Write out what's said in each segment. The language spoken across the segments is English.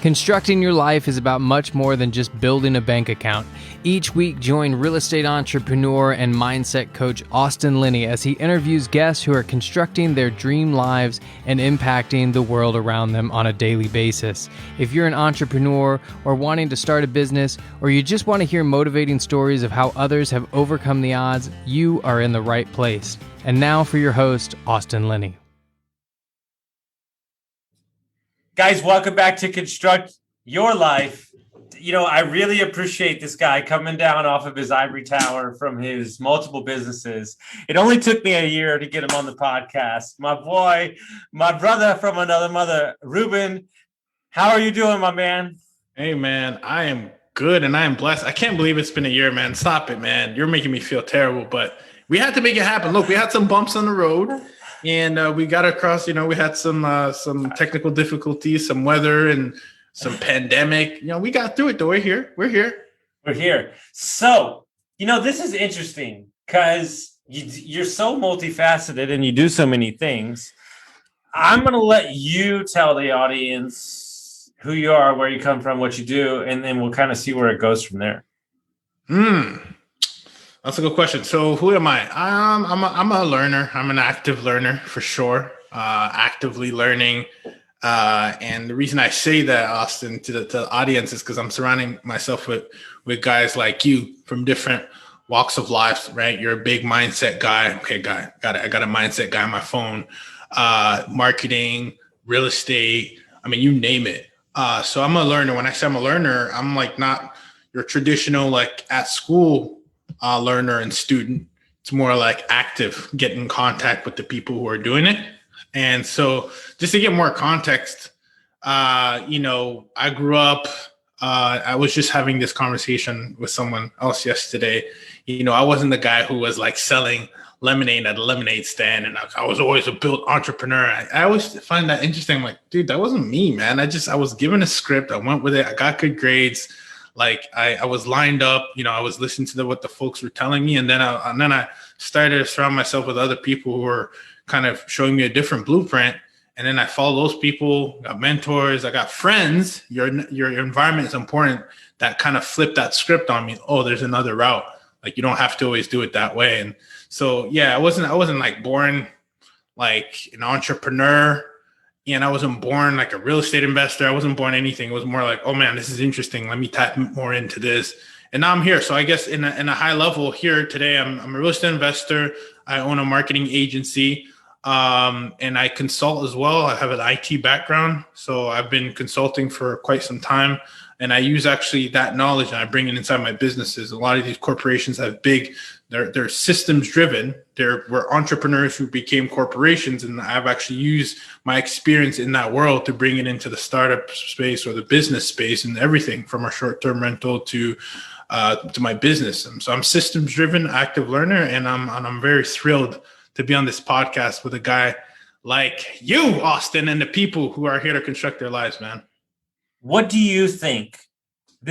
Constructing your life is about much more than just building a bank account. Each week, join real estate entrepreneur and mindset coach Austin Linney as he interviews guests who are constructing their dream lives and impacting the world around them on a daily basis. If you're an entrepreneur or wanting to start a business, or you just want to hear motivating stories of how others have overcome the odds, you are in the right place. And now for your host, Austin Linney. Guys, welcome back to Construct Your Life. You know, I really appreciate this guy coming down off of his ivory tower from his multiple businesses. It only took me a year to get him on the podcast. My boy, my brother from another mother, Ruben. How are you doing, my man? Hey, man, I am good and I am blessed. I can't believe it's been a year, man. Stop it, man. You're making me feel terrible, but we had to make it happen. Look, we had some bumps on the road. And we got across, we had some technical difficulties, some weather and some pandemic. We got through it, though. We're here. So, this is interesting because you're so multifaceted and you do so many things. I'm going to let you tell the audience who you are, where you come from, what you do, and then we'll kind of see where it goes from there. That's a good question. So who am I? I'm a learner. I'm an active learner for sure. Actively learning. And the reason I say that, Austin, to the audience is because I'm surrounding myself with guys like you from different walks of life, right? You're a big mindset guy. Okay, I got a mindset guy on my phone. Marketing, real estate. I mean, you name it. So I'm a learner. When I say I'm a learner, I'm like not your traditional like at school learner and student. It's more like active, get in contact with the people who are doing it. And so just to get more context, I grew up, I was just having this conversation with someone else yesterday. I wasn't the guy who was like selling lemonade at a lemonade stand. And I was always a built entrepreneur. I always find that interesting. I'm like, dude, that wasn't me, man. I was given a script. I went with it. I got good grades. Like I was lined up, I was listening to what the folks were telling me. And then I started to surround myself with other people who were kind of showing me a different blueprint. And then I followed those people, got mentors, I got friends. Your environment is important. That kind of flipped that script on me. Oh, there's another route. Like you don't have to always do it that way. And so, yeah, I wasn't like born like an entrepreneur. And I wasn't born like a real estate investor. I wasn't born anything. It was more like, oh man, this is interesting. Let me tap more into this. And now I'm here. So I guess in a high level here today, I'm a real estate investor. I own a marketing agency and I consult as well. I have an IT background. So I've been consulting for quite some time. And I use actually that knowledge and I bring it inside my businesses. A lot of these corporations have they're systems driven. We're entrepreneurs who became corporations. And I've actually used my experience in that world to bring it into the startup space or the business space and everything from a short-term rental to my business. And so I'm systems driven, active learner. And I'm very thrilled to be on this podcast with a guy like you, Austin, and the people who are here to construct their lives, man. What do you think?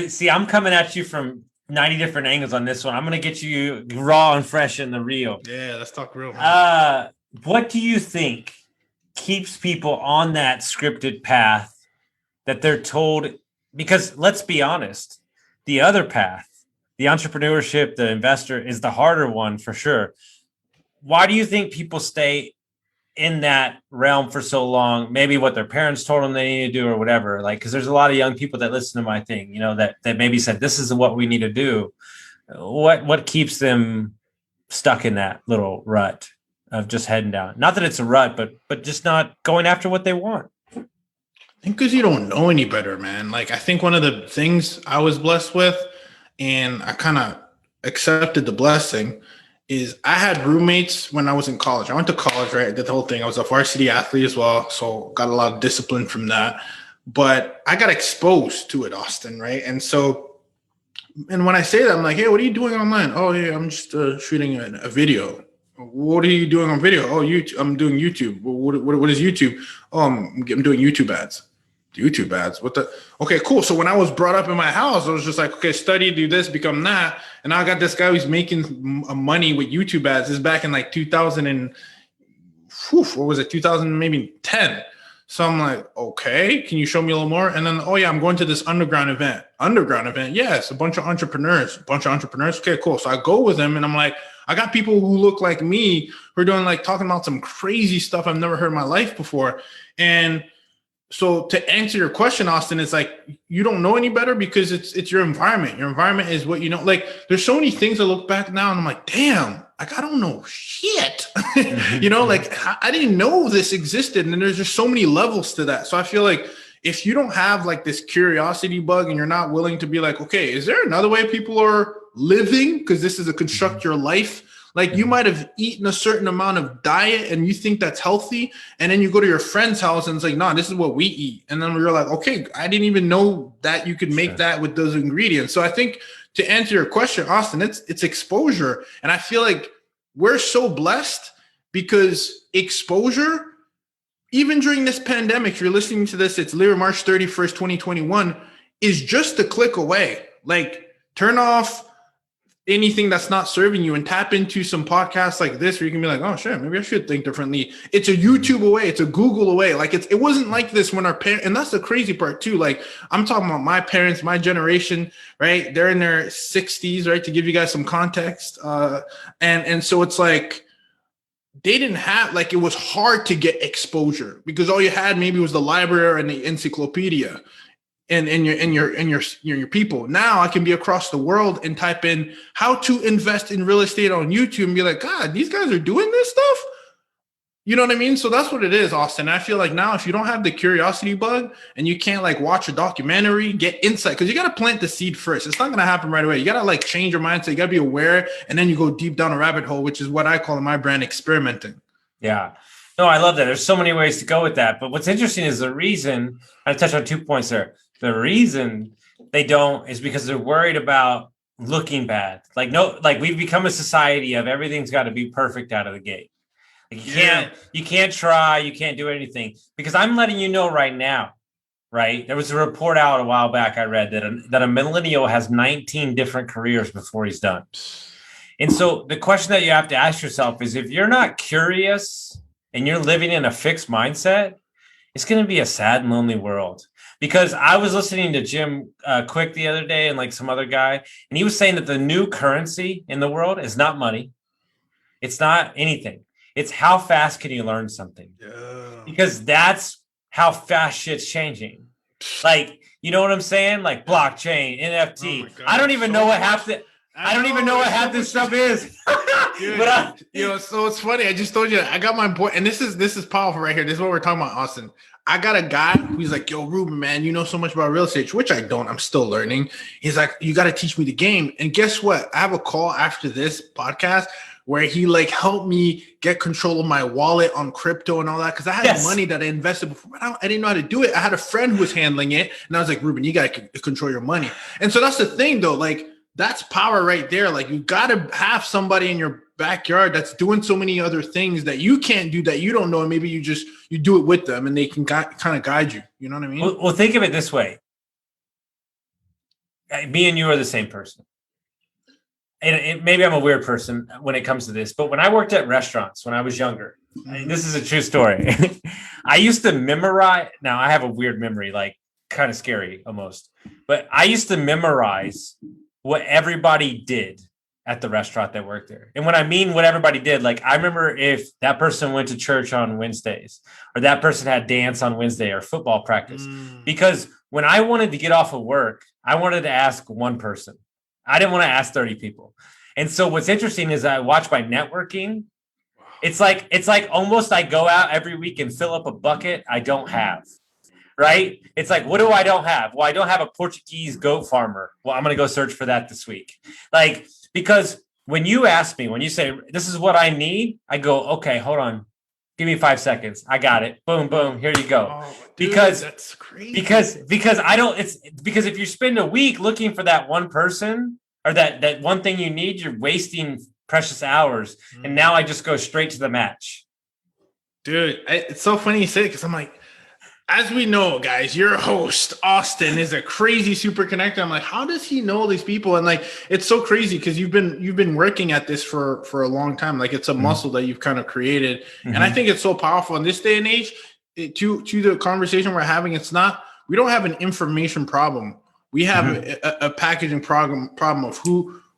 See, I'm coming at you from 90 different angles on this one. I'm going to get you raw and fresh in the real. Yeah, let's talk real. Man. What do you think keeps people on that scripted path that they're told? Because let's be honest, the other path, the entrepreneurship, the investor is the harder one for sure. Why do you think people stay in that realm for so long? Maybe what their parents told them they need to do or whatever. Like, because there's a lot of young people that listen to my thing, that maybe said, this is what we need to do. What keeps them stuck in that little rut of just heading down? Not that it's a rut, but just not going after what they want. I think because you don't know any better, man. Like, I think one of the things I was blessed with, and I kind of accepted the blessing, is I had roommates when I was in college. I went to college, right? I did the whole thing. I was a varsity athlete as well, so got a lot of discipline from that. But I got exposed to it, Austin, right? And when I say that, I'm like, hey, what are you doing online? Oh, yeah, I'm just shooting a video. What are you doing on video? Oh, YouTube. I'm doing YouTube. What is YouTube? Oh, I'm doing YouTube ads. YouTube ads. Okay, cool. So when I was brought up in my house, I was just like, okay, study, do this, become that. And now I got this guy who's making money with YouTube ads. This is back in like 2000 and, what was it? 2000, maybe 10. So I'm like, okay, can you show me a little more? And then, oh yeah, I'm going to this underground event. Underground event, yes, a bunch of entrepreneurs. Okay, cool. So I go with them, and I'm like, I got people who look like me who are doing like talking about some crazy stuff I've never heard in my life before. And so to answer your question, Austin, it's like you don't know any better because it's your environment. Your environment is what you know. Like there's so many things I look back now and I'm like, damn, like I don't know shit. You know, like I didn't know this existed. And there's just so many levels to that. So I feel like if you don't have like this curiosity bug and you're not willing to be like, okay, is there another way people are living? Because this is a construct your life. Like you might have eaten a certain amount of diet and you think that's healthy. And then you go to your friend's house and it's like, no, this is what we eat. And then we're like, okay, I didn't even know that you could make that with those ingredients. So I think to answer your question, Austin, it's exposure. And I feel like we're so blessed because exposure, even during this pandemic, if you're listening to this, it's literally March 31st, 2021, is just a click away. Like turn off anything that's not serving you and tap into some podcasts like this where you can be like, oh shit, maybe I should think differently. It's a YouTube away. It's a Google away. Like it wasn't like this when our parents, and that's the crazy part too. Like I'm talking about my parents, my generation, right? They're in their 60s, right? To give you guys some context. And so it's like, they didn't have, like, it was hard to get exposure because all you had maybe was the library and the encyclopedia. And your people. Now I can be across the world and type in how to invest in real estate on YouTube and be like, God, these guys are doing this stuff. You know what I mean? So that's what it is, Austin. I feel like now if you don't have the curiosity bug and you can't like watch a documentary, get insight, because you got to plant the seed first. It's not going to happen right away. You got to like change your mindset. You got to be aware. And then you go deep down a rabbit hole, which is what I call in my brand experimenting. Yeah. No, I love that. There's so many ways to go with that. But what's interesting is the reason, I touched on 2 points there. The reason they don't is because they're worried about looking bad. Like we've become a society of everything's got to be perfect out of the gate. Like you can't try, you can't do anything. Because I'm letting you know right now, right? There was a report out a while back I read that a millennial has 19 different careers before he's done. And so the question that you have to ask yourself is if you're not curious and you're living in a fixed mindset, it's going to be a sad and lonely world. Because I was listening to Jim Quick the other day and like some other guy, and he was saying that the new currency in the world is not money. It's not anything. It's how fast can you learn something? Yeah. Because that's how fast shit's changing. Like, you know what I'm saying? Like blockchain, NFT. Oh I don't even know what half this stuff is. Dude, so it's funny. I just told you I got my boy, and this is powerful right here. This is what we're talking about, Austin. I got a guy who's like, yo, Ruben, man, you know so much about real estate, which I don't. I'm still learning. He's like, you got to teach me the game. And guess what? I have a call after this podcast where he like helped me get control of my wallet on crypto and all that. Cause I had money that I invested before, but I didn't know how to do it. I had a friend who was handling it. And I was like, Ruben, you got to control your money. And so that's the thing though. Like that's power right there. Like you got to have somebody in your backyard that's doing so many other things that you can't do that you don't know. And maybe you do it with them and they can kind of guide you. You know what I mean? Well, think of it this way. Me and you are the same person. And maybe I'm a weird person when it comes to this, but when I worked at restaurants when I was younger, this is a true story. I used to memorize. Now I have a weird memory, like kind of scary almost, but I used to memorize what everybody did at the restaurant that worked there. And when I mean what everybody did, like I remember if that person went to church on Wednesdays or that person had dance on Wednesday or football practice, because when I wanted to get off of work, I wanted to ask one person. I didn't want to ask 30 people. And so what's interesting is I watch my networking. It's like almost I go out every week and fill up a bucket I don't have. Right? It's like, what do I don't have? Well, I don't have a Portuguese goat farmer. Well, I'm going to go search for that this week. Like, because when you ask me, when you say, this is what I need, I go, okay, hold on. Give me 5 seconds. I got it. Boom, boom. Here you go. Oh, dude, because that's crazy. Because I don't, because if you spend a week looking for that one person or that one thing you need, you're wasting precious hours. And now I just go straight to the match. Dude, it's so funny you say it because I'm like, as we know, guys, your host, Austin, is a crazy super connector. I'm like, how does he know all these people? And like, it's so crazy because you've been working at this for a long time. Like it's a muscle that you've kind of created. And I think it's so powerful in this day and age. to the conversation we're having, we don't have an information problem. We have a packaging problem of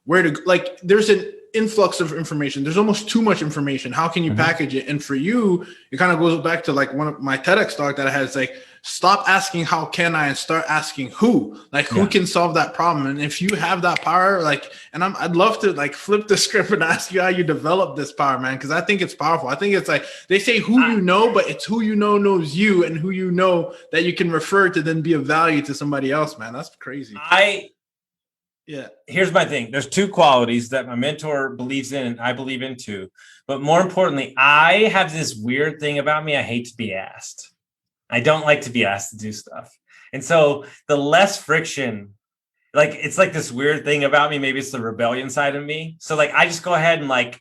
where to, like, there's an influx of information. There's almost too much information. How can you package it? And for you, it kind of goes back to like one of my TEDx talk that I had. It's like, stop asking how can I and start asking who, like who can solve that problem. And if you have that power, like, and I'd love to like flip the script and ask you how you develop this power, man. Cause I think it's powerful. I think it's like, they say who you know, but it's who you know knows you, and who you know that you can refer to then be of value to somebody else, man. That's crazy. Here's my thing. There's two qualities that my mentor believes in and I believe in too. But more importantly, I have this weird thing about me. I hate to be asked. I don't like to be asked to do stuff. And so the less friction, like, it's like this weird thing about me. Maybe it's the rebellion side of me. So like, I just go ahead and like,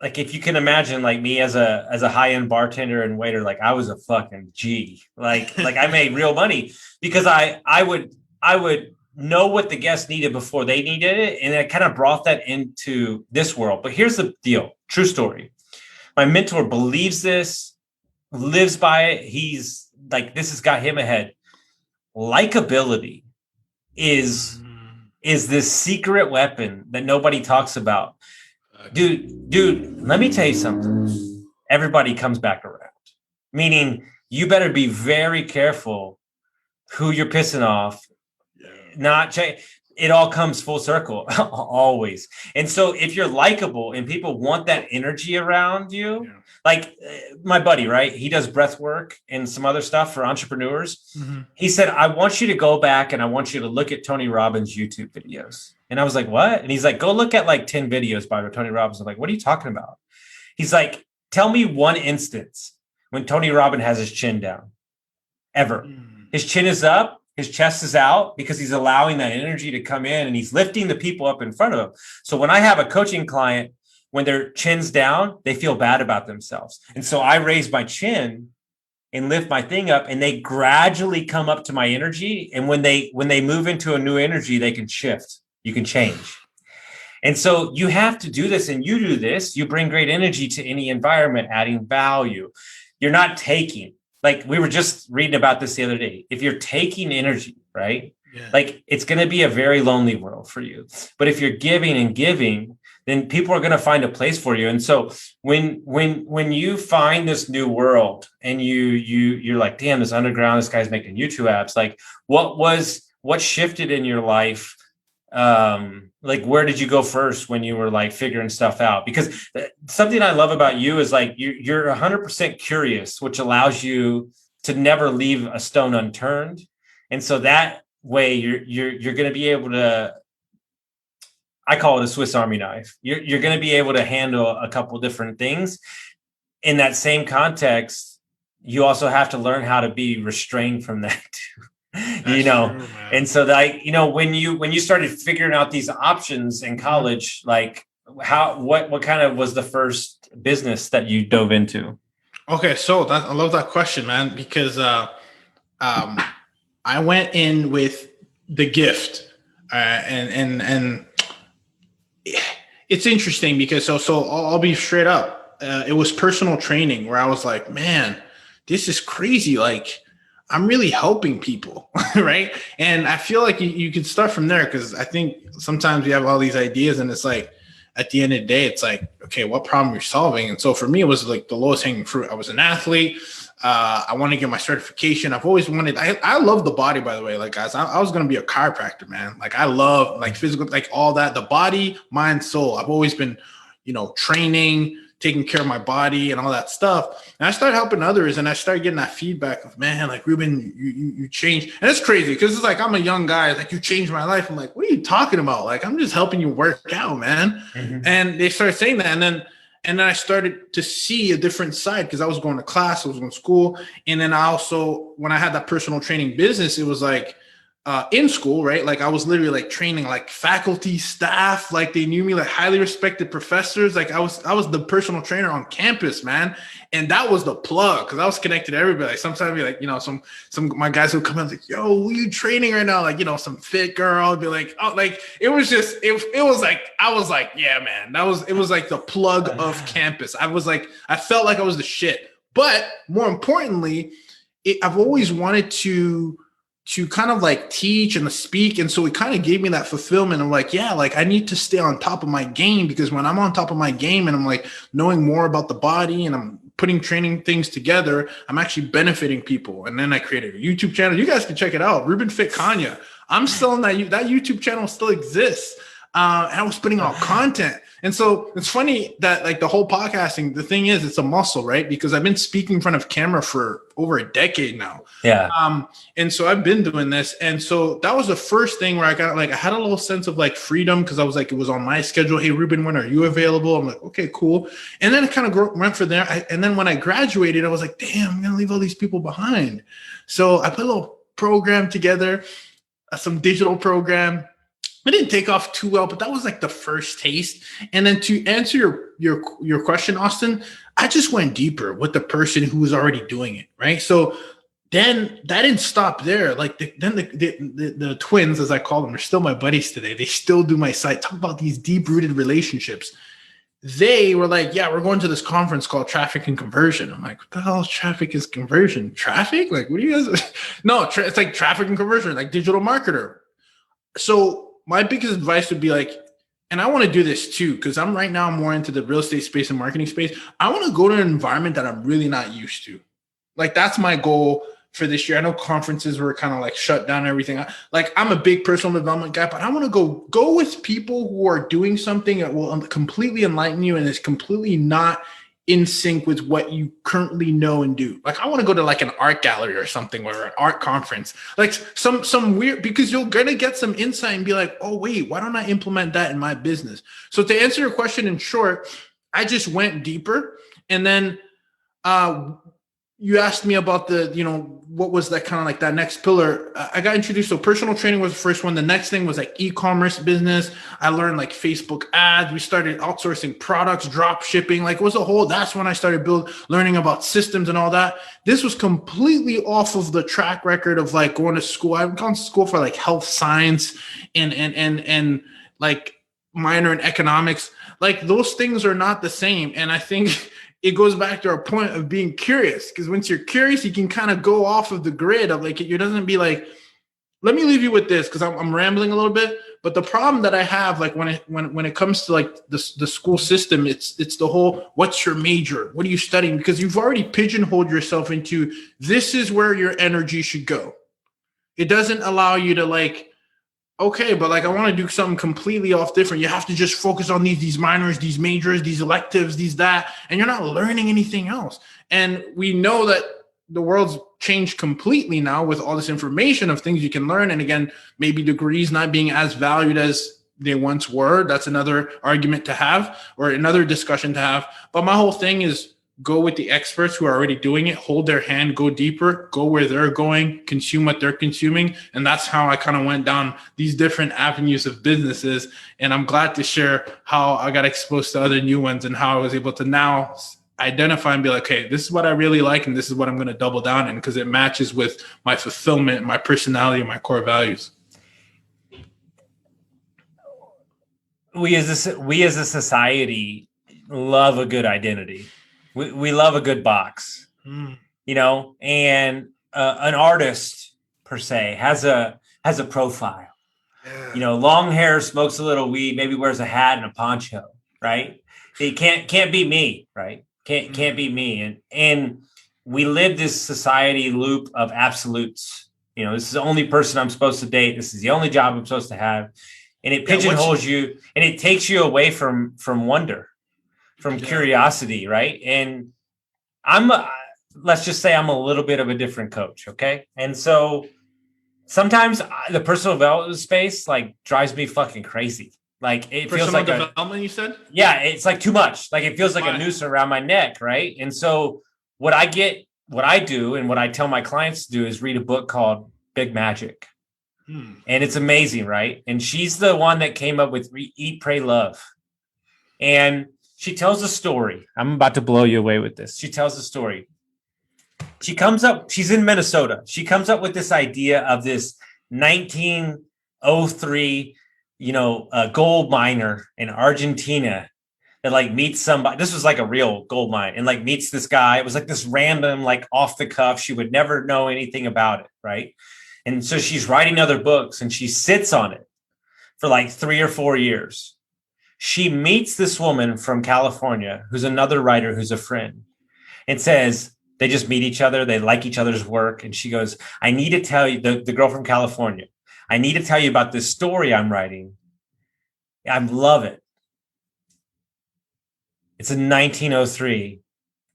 if you can imagine like me as a high-end bartender and waiter, like I was a fucking G, like I made real money because I would know what the guests needed before they needed it. And I kind of brought that into this world. But here's the deal. True story. My mentor believes this, lives by it. He's like, this has got him ahead. Likability is this secret weapon that nobody talks about. Dude, let me tell you something. Everybody comes back around. Meaning you better be very careful who you're pissing off. It all comes full circle always. And so if you're likable and people want that energy around you, like my buddy, right? He does breath work and some other stuff for entrepreneurs. He said, I want you to go back and I want you to look at Tony Robbins' YouTube videos. And I was like, what? And he's like, go look at like 10 videos by Tony Robbins. I'm like, what are you talking about? He's like, tell me one instance when Tony Robbins has his chin down ever. His chin is up. His chest is out because he's allowing that energy to come in and he's lifting the people up in front of him. So when I have a coaching client, when their chin's down, they feel bad about themselves. And so I raise my chin and lift my thing up and they gradually come up to my energy. And when they move into a new energy, they can shift. You can change. And so you have to do this, and you do this. You bring great energy to any environment, adding value. You're not taking. Like we were just reading about this the other day. If you're taking energy, right? Like it's going to be a very lonely world for you. But if you're giving and giving, then people are going to find a place for you. And so when you find this new world and you're like, damn, this underground, this guy's making YouTube apps. Like what shifted in your life? Like where did you go first when you were like figuring stuff out? Because something I love about you is like you're 100% curious, which allows you to never leave a stone unturned. And so that way you're going to be able to, I call it a Swiss Army knife. You're going to be able to handle a couple different things. In that same context, you also have to learn how to be restrained from that too. True, and so like, when you started figuring out these options in college, like what kind of was the first business that you dove into? Okay. So I love that question, man, because, I went in with the gift, and it's interesting because so I'll be straight up. It was personal training where I was like, man, this is crazy. Like, I'm really helping people, right? And I feel like you can start from there because I think sometimes we have all these ideas and it's like, at the end of the day, it's like, okay, what problem you're solving? And so for me, it was like the lowest hanging fruit. I was an athlete. I want to get my certification. I've always wanted, I love the body, by the way, like guys, I was going to be a chiropractor, man. Like I love like physical, like all that, the body, mind, soul. I've always been, training, taking care of my body and all that stuff. And I started helping others and I started getting that feedback of, man, like Ruben, you changed. And it's crazy because it's like, I'm a young guy, like you changed my life. I'm like, what are you talking about? Like, I'm just helping you work out, man. And they started saying that. And then I started to see a different side because I was going to class, I was going to school. And then I also, when I had that personal training business, it was like, in school, right? Like I was literally like training like faculty, staff, like they knew me, like highly respected professors. Like I was the personal trainer on campus, man. And that was the plug because I was connected to everybody. Like sometimes like, some my guys would come out like, yo, who are you training right now? Like, some fit girl would be like, oh, like it was just it was like I was like, yeah, man. It was like the plug of campus. I felt like I was the shit. But more importantly, I've always wanted to kind of like teach and to speak. And so it kind of gave me that fulfillment. I'm like, yeah, like I need to stay on top of my game because when I'm on top of my game and I'm like knowing more about the body and I'm putting training things together, I'm actually benefiting people. And then I created a YouTube channel. You guys can check it out. Ruben Kanya. I'm still on that YouTube channel still exists. And I was putting out content. And so it's funny that like the whole podcasting, the thing is, it's a muscle, right? Because I've been speaking in front of camera for over a decade now. Yeah. And so I've been doing this. And so that was the first thing where I got like, I had a little sense of like freedom because I was like, it was on my schedule. Hey, Ruben, when are you available? I'm like, okay, cool. And then it kind of went from there. And then when I graduated, I was like, damn, I'm going to leave all these people behind. So I put a little program together, some digital program. It didn't take off too well, but that was like the first taste. And then to answer your question, Austin, I just went deeper with the person who was already doing it, right? So then that didn't stop there. Like the twins, as I call them, are still my buddies today. They still do my site. Talk about these deep-rooted relationships. They were like, yeah, we're going to this conference called Traffic and Conversion. I'm like, what the hell is traffic is conversion? Traffic? Like, what do you guys? No, it's like traffic and conversion, like digital marketer. So my biggest advice would be like, and I want to do this too, because I'm right now more into the real estate space and marketing space. I want to go to an environment that I'm really not used to. Like that's my goal for this year. I know conferences were kind of like shut down and everything. Like I'm a big personal development guy, but I want to go with people who are doing something that will completely enlighten you and is completely not in sync with what you currently know and do. Like I want to go to like an art gallery or something or an art conference, like some weird, because you're going to get some insight and be like, oh wait, why don't I implement that in my business? So to answer your question in short, I just went deeper. And then you asked me about what was that kind of like that next pillar. I got introduced. So personal training was the first one. The next thing was like e-commerce business. I learned like Facebook ads. We started outsourcing products, drop shipping. Like it was that's when I started learning about systems and all that. This was completely off of the track record of like going to school. I've gone to school for like health science and like minor in economics. Like those things are not the same. And I think it goes back to our point of being curious, because once you're curious, you can kind of go off of the grid of like, it doesn't be like, let me leave you with this because I'm rambling a little bit. But the problem that I have, like when it comes to like the school system, it's the whole, what's your major? What are you studying? Because you've already pigeonholed yourself into this is where your energy should go. It doesn't allow you to like, okay, but like I want to do something completely off different. You have to just focus on these minors, these majors, these electives, that, and you're not learning anything else. And we know that the world's changed completely now with all this information of things you can learn. And again, maybe degrees not being as valued as they once were. That's another argument to have or another discussion to have. But my whole thing is go with the experts who are already doing it, hold their hand, go deeper, go where they're going, consume what they're consuming. And that's how I kind of went down these different avenues of businesses. And I'm glad to share how I got exposed to other new ones and how I was able to now identify and be like, okay, this is what I really like. And this is what I'm going to double down in because it matches with my fulfillment, my personality, and my core values. We as a society love a good identity. We love a good box, and an artist per se has a profile, long hair, smokes a little weed, maybe wears a hat and a poncho, right? It can't be me, right? Can't be me. And we live this society loop of absolutes. This is the only person I'm supposed to date. This is the only job I'm supposed to have. And it pigeonholes you and it takes you away from wonder. From curiosity, right? And let's just say I'm a little bit of a different coach, okay? And so sometimes the personal development space like drives me fucking crazy. Like it feels like development, you said? Yeah, it's like too much. Like it feels like a noose around my neck, right? And so what I do and what I tell my clients to do is read a book called Big Magic. And it's amazing, right? And she's the one that came up with Eat, Pray, Love. And she tells a story. I'm about to blow you away with this. She tells a story. She's in Minnesota. She comes up with this idea of this 1903, gold miner in Argentina that like meets somebody. This was like a real gold mine, and like meets this guy. It was like this random, like off the cuff. She would never know anything about it, right? And so she's writing other books, and she sits on it for like 3 or 4 years. She meets this woman from California who's another writer who's a friend, and says they just meet each other. They like each other's work. And she goes, I need to tell you, the girl from California, I need to tell you about this story I'm writing. I love it. It's a 1903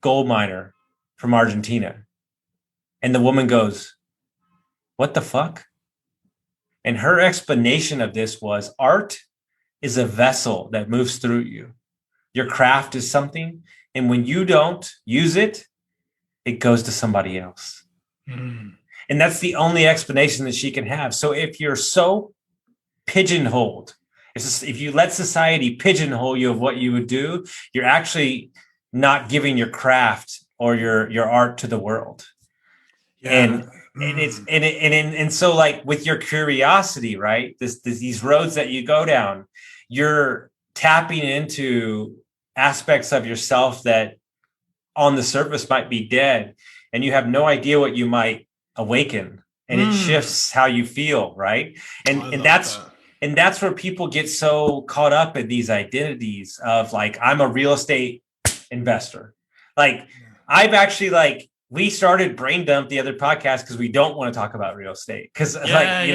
gold miner from Argentina. And the woman goes, what the fuck? And her explanation of this was, art is a vessel that moves through you. Your craft is something, and when you don't use it, it goes to somebody else. And that's the only explanation that she can have. So if you're so pigeonholed, if you let society pigeonhole you of what you would do, you're actually not giving your craft or your art to the world. Yeah. And so like with your curiosity, right? These roads that you go down, you're tapping into aspects of yourself that on the surface might be dead, and you have no idea what you might awaken, and it shifts how you feel, right? And that's where people get so caught up in these identities of like, I'm a real estate investor. Like I've actually we started Brain Dump, the other podcast, because we don't want to talk about real estate. Because exactly.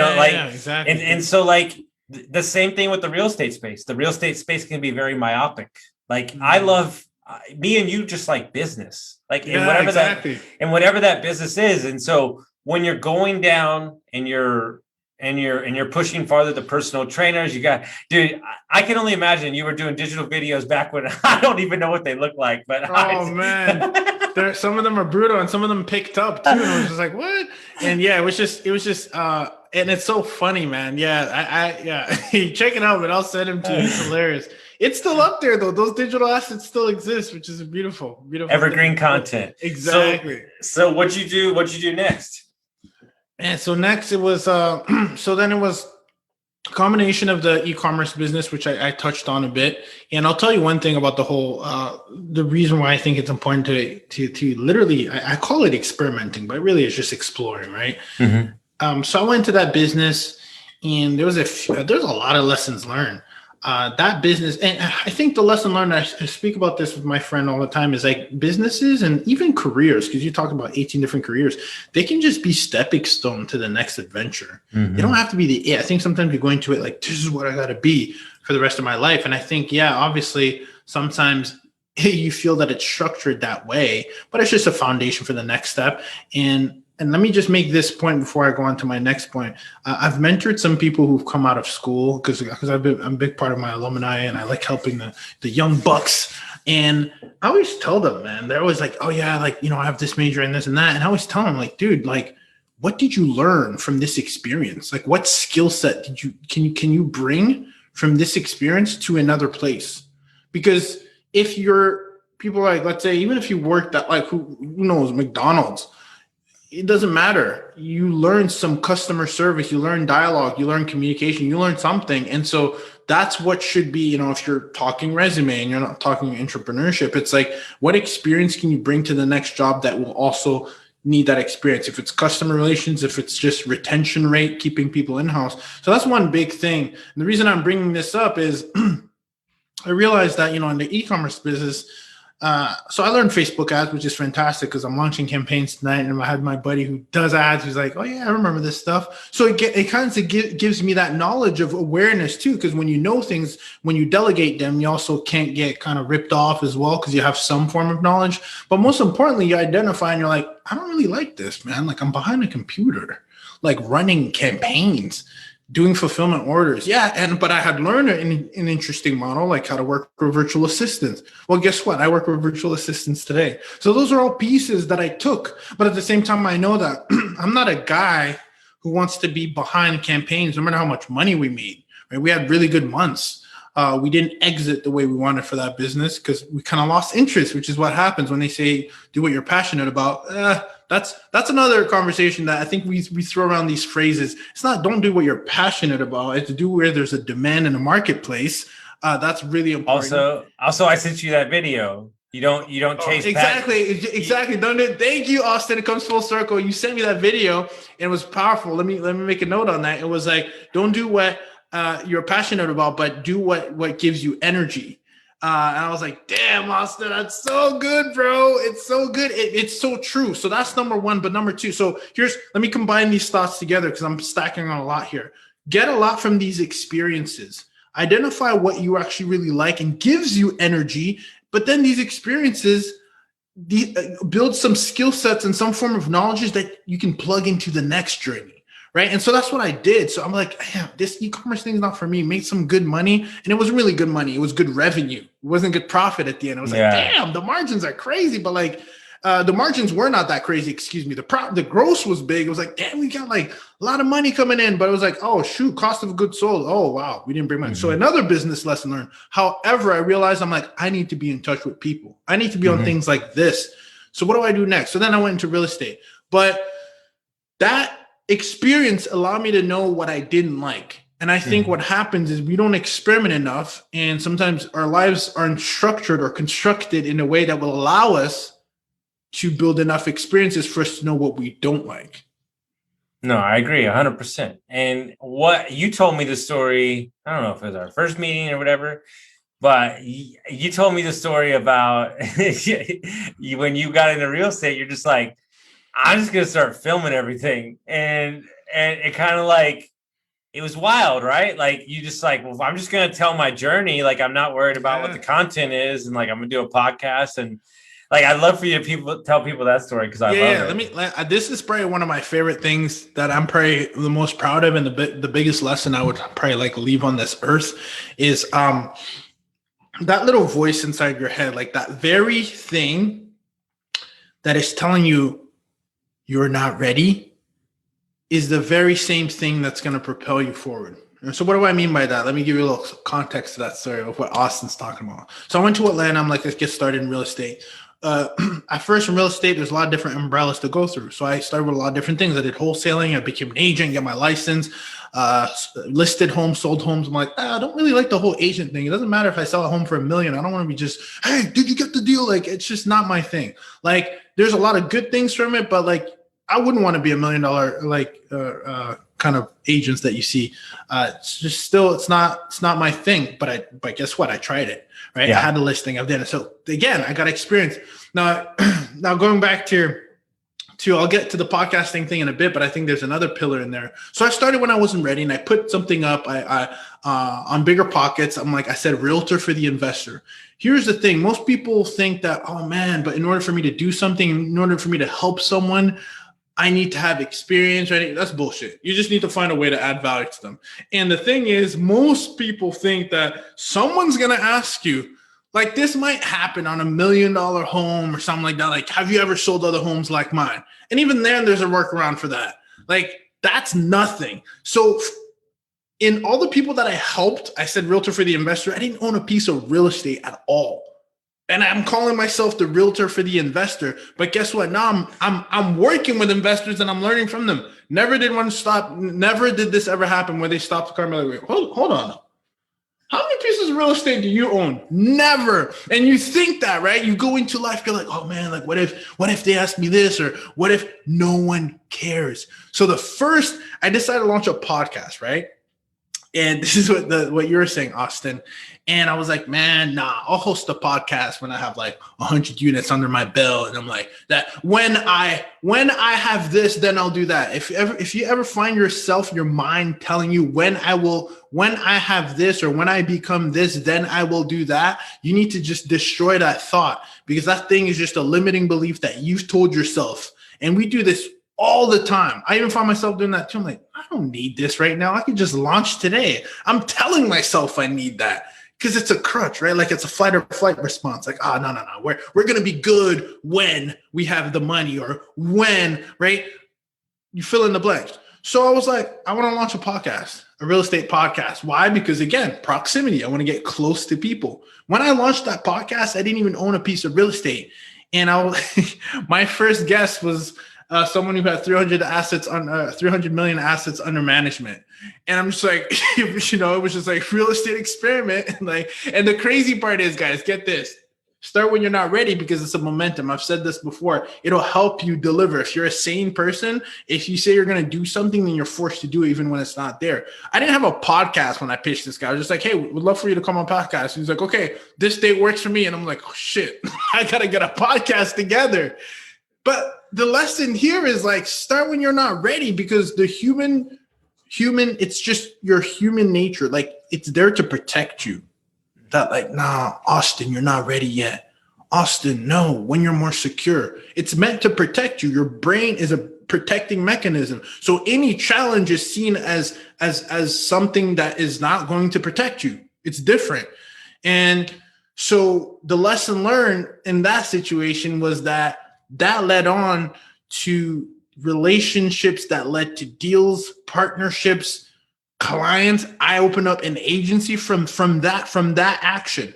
And so like the same thing with the real estate space. The real estate space can be very myopic. Like I love me and you just like business, like in whatever that business is. And so when you're going down and you're pushing farther the personal trainers, dude, I can only imagine you were doing digital videos back when I don't even know what they look like, but man. Some of them are brutal and some of them picked up too. And I was just like, what? And yeah, it was just, and it's so funny, man. Yeah. Check it out, but I'll send him to you. It's hilarious. It's still up there though. Those digital assets still exist, which is beautiful evergreen content. Exactly. So what'd you do next? And so next it was, then it was a combination of the e-commerce business, which I touched on a bit. And I'll tell you one thing about the whole, the reason why I think it's important to literally, I call it experimenting, but really it's just exploring, right? Mm-hmm. So I went into that business, and there's a lot of lessons learned. That business, and I think the lesson learned, I speak about this with my friend all the time, is like businesses and even careers, because you talk about 18 different careers, they can just be stepping stone to the next adventure. Mm-hmm. They don't have to be I think sometimes we go into it like, this is what I got to be for the rest of my life. And I think, obviously sometimes you feel that it's structured that way, but it's just a foundation for the next step. And let me just make this point before I go on to my next point. I've mentored some people who've come out of school because I'm a big part of my alumni, and I like helping the young bucks. And I always tell them, man, they're always like, oh yeah, like, I have this major and this and that. And I always tell them, like, dude, like, what did you learn from this experience? Like, what skill set can you bring from this experience to another place? Because if people like, let's say, even if you worked at like, who knows, McDonald's, it doesn't matter. You learn some customer service, you learn dialogue, you learn communication, you learn something. And so that's what should be, if you're talking resume and you're not talking entrepreneurship, it's like, what experience can you bring to the next job that will also need that experience? If it's customer relations, if it's just retention rate, keeping people in-house. So that's one big thing. And the reason I'm bringing this up is I realized that, in the e-commerce business, so I learned Facebook ads, which is fantastic because I'm launching campaigns tonight, and I had my buddy who does ads. He's like, oh yeah, I remember this stuff. So it kind of gives me that knowledge of awareness too, because when you know things, when you delegate them, you also can't get kind of ripped off as well because you have some form of knowledge. But most importantly, you identify and you're like, I don't really like this, man. Like, I'm behind a computer, like running campaigns, doing fulfillment orders. But I had learned an interesting model, like how to work with virtual assistants. Well, guess what? I work with virtual assistants today. So those are all pieces that I took. But at the same time, I know that I'm not a guy who wants to be behind campaigns no matter how much money we made, right? We had really good months. We didn't exit the way we wanted for that business because we kind of lost interest, which is what happens when they say, do what you're passionate about. That's another conversation that I think we throw around these phrases. It's not don't do what you're passionate about. It's do where there's a demand in the marketplace. That's really important. Also, I sent you that video. You don't chase exactly. Don't it? Thank you, Austin. It comes full circle. You sent me that video and it was powerful. Let me make a note on that. It was like, don't do what you're passionate about, but do what gives you energy. And I was like, damn, Austin, that's so good, bro. It's so good. It's so true. So that's number one. But number two, so let me combine these thoughts together because I'm stacking on a lot here. Get a lot from these experiences. Identify what you actually really like and gives you energy. But then these experiences build some skill sets and some form of knowledge that you can plug into the next journey. Right. And so that's what I did. So I'm like, yeah, this e-commerce thing is not for me. Made some good money. And it wasn't really good money. It was good revenue. It wasn't good profit at the end. I was like, damn, the margins are crazy. But like the margins were not that crazy. Excuse me. The gross was big. It was like, damn, we got like a lot of money coming in. But it was like, oh, shoot, cost of goods sold. Oh, wow. We didn't bring money. Mm-hmm. So another business lesson learned. However, I realized I'm like, I need to be in touch with people. I need to be on things like this. So what do I do next? So then I went into real estate. But that experience allowed me to know what I didn't like. And I think what happens is we don't experiment enough. And sometimes our lives aren't structured or constructed in a way that will allow us to build enough experiences for us to know what we don't like. No, I agree 100%. And what you told me the story, I don't know if it was our first meeting or whatever, but you told me the story about when you got into real estate, you're just like, I'm just going to start filming everything. And it kind of like, it was wild, right? Like you just like, well, I'm just going to tell my journey. Like, I'm not worried about what the content is. And like, I'm going to do a podcast. And like, I'd love for you to tell people that story. Cause I love it. This is probably one of my favorite things that I'm probably the most proud of. And the biggest lesson I would probably like leave on this earth is that little voice inside your head, like that very thing that is telling you, you're not ready, is the very same thing that's going to propel you forward. And so what do I mean by that? Let me give you a little context to that story of what Austin's talking about. So I went to Atlanta. I'm like, let's get started in real estate. At first in real estate, there's a lot of different umbrellas to go through. So I started with a lot of different things. I did wholesaling. I became an agent, got my license, listed homes, sold homes. I'm like, I don't really like the whole agent thing. It doesn't matter if I sell a home for $1 million. I don't want to be just, hey, did you get the deal? Like, it's just not my thing. Like, there's a lot of good things from it, but like, I wouldn't want to be $1 million like kind of agents that you see. It's just still it's not my thing. But guess what? I tried it. Right. Yeah. I had a listing. I've done it. So again, I got experience. Now going back to I'll get to the podcasting thing in a bit, but I think there's another pillar in there. So I started when I wasn't ready, and I put something up. I on Bigger Pockets. I'm like I said, realtor for the investor. Here's the thing. Most people think that, oh man, but in order for me to do something, in order for me to help someone, I need to have experience, right? That's bullshit. You just need to find a way to add value to them. And the thing is, most people think that someone's going to ask you, like this might happen on $1 million home or something like that. Like, have you ever sold other homes like mine? And even then, there's a workaround for that. Like, that's nothing. So in all the people that I helped, I said realtor for the investor. I didn't own a piece of real estate at all. And I'm calling myself the realtor for the investor. But guess what? Now I'm working with investors and I'm learning from them. Never did this ever happen where they stopped the car and be like, hold on. How many pieces of real estate do you own? Never. And you think that, right? You go into life, you're like, oh man, like what if they ask me this, or what if no one cares? So I decided to launch a podcast, right? And this is what you were saying, Austin. And I was like, man, nah, I'll host a podcast when I have like 100 units under my belt. And I'm like, that when I have this, then I'll do that. If you ever find yourself, your mind telling you when I have this, or when I become this, then I will do that, you need to just destroy that thought, because that thing is just a limiting belief that you've told yourself. And we do this all the time. I even find myself doing that too. I'm like, I don't need this right now. I can just launch today. I'm telling myself I need that because it's a crutch, right? Like it's a fight or flight response. Like, no. We're going to be good when we have the money, or when, right? You fill in the blanks. So I was like, I want to launch a podcast, a real estate podcast. Why? Because again, proximity. I want to get close to people. When I launched that podcast, I didn't even own a piece of real estate. And my first guest was someone who had 300 million assets under management. And I'm just like, it was just like real estate experiment. And the crazy part is, guys, get this. Start when you're not ready, because it's a momentum. I've said this before. It'll help you deliver. If you're a sane person, if you say you're going to do something, then you're forced to do it even when it's not there. I didn't have a podcast when I pitched this guy. I was just like, hey, we'd love for you to come on podcast. He's like, okay, this date works for me. And I'm like, oh, shit, I got to get a podcast together. But the lesson here is like, start when you're not ready, because the human, it's just your human nature. Like, it's there to protect you. That like, nah, Austin, you're not ready yet. Austin, no, when you're more secure. It's meant to protect you. Your brain is a protecting mechanism. So any challenge is seen as something that is not going to protect you. It's different. And so the lesson learned in that situation was that led on to relationships that led to deals, partnerships, clients. I opened up an agency from that action.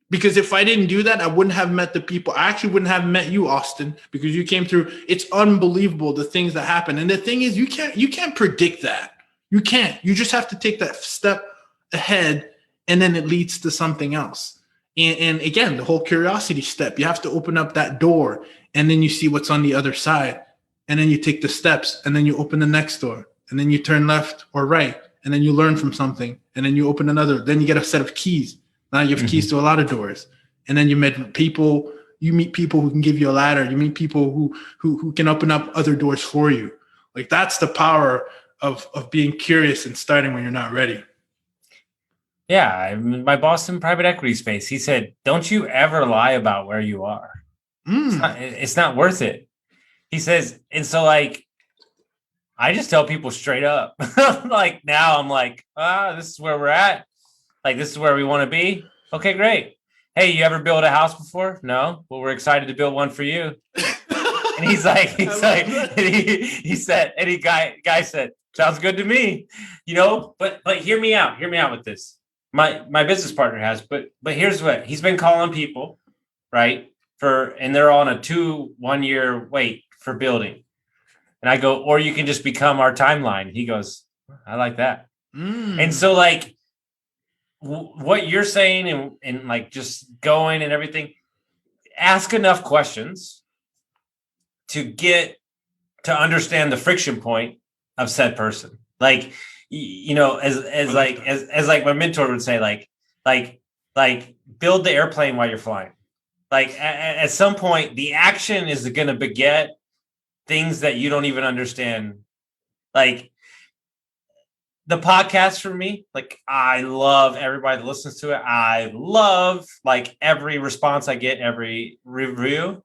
Because if I didn't do that, I wouldn't have met the people. I actually wouldn't have met you, Austin, because you came through. It's unbelievable, the things that happen. And the thing is, you can't predict that. You can't. You just have to take that step ahead, and then it leads to something else. And again, the whole curiosity step, you have to open up that door, and then you see what's on the other side. And then you take the steps, and then you open the next door. And then you turn left or right, and then you learn from something, and then you open another. Then you get a set of keys. Now you have keys to a lot of doors. And then you meet people who can give you a ladder. You meet people who can open up other doors for you. Like, that's the power of being curious and starting when you're not ready. Yeah, my boss in private equity space, he said, don't you ever lie about where you are. It's not worth it. He says, and so like, I just tell people straight up. Like, now I'm like, this is where we're at. Like, this is where we want to be. Okay, great. Hey, you ever built a house before? No. Well, we're excited to build one for you. And he said, and guy said, sounds good to me. But hear me out. Hear me out with this. My business partner has, but here's what he's been calling people, right? And they're on a 1 year wait for building. And I go, or you can just become our timeline. He goes, I like that. And so like what you're saying and like just going and everything, ask enough questions to get to understand the friction point of said person. Like, as like my mentor would say, like build the airplane while you're flying. Like at some point, the action is going to beget things that you don't even understand. Like the podcast for me, like I love everybody that listens to it. I love like every response I get, every review.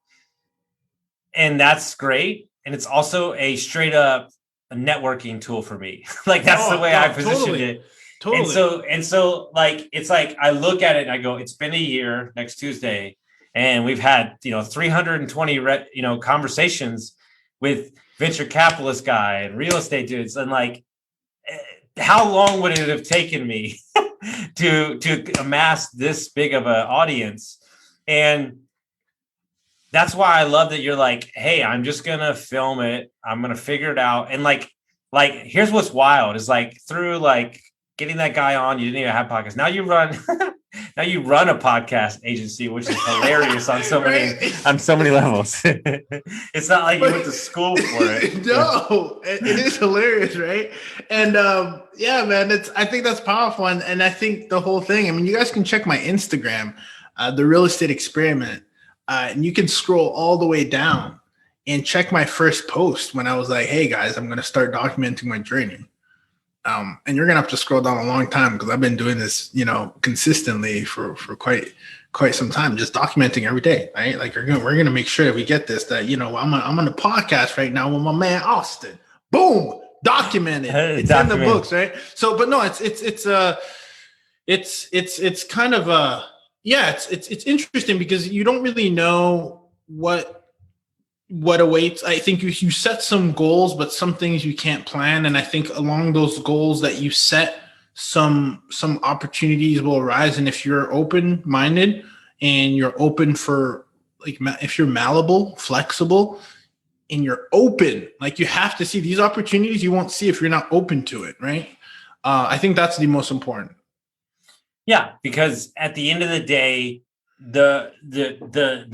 And that's great. And it's also a straight up networking tool for me. Like that's the way I positioned it. Totally. And so like, it's like, I look at it and I go, it's been a year next Tuesday. And we've had, 320, conversations with venture capitalist guy and real estate dudes. And like, how long would it have taken me to amass this big of an audience? And that's why I love that you're like, hey, I'm just going to film it. I'm going to figure it out. And like, here's what's wild is like through like getting that guy on, you didn't even have podcasts. Now you run a podcast agency, which is hilarious on so many levels. It's not like you went to school for it. No, it is hilarious, right? And yeah, man, I think that's powerful. And I think the whole thing, I mean, you guys can check my Instagram, the Real Estate Experiment, and you can scroll all the way down and check my first post when I was like, hey guys, I'm going to start documenting my journey. And you're gonna have to scroll down a long time because I've been doing this, consistently for quite some time, just documenting every day, right? Like we're gonna make sure that we get this. That I'm on the podcast right now with my man Austin. Boom, documented. It's in the books, right? So, but no, it's kind of it's interesting because you don't really know what what awaits. I think you set some goals, but some things you can't plan. And I think along those goals that you set, some opportunities will arise. And if you're open-minded and you're open for, like, if you're malleable, flexible, and you're open, like, you have to see these opportunities you won't see if you're not open to it, right? I think that's the most important. Yeah, because at the end of the day, the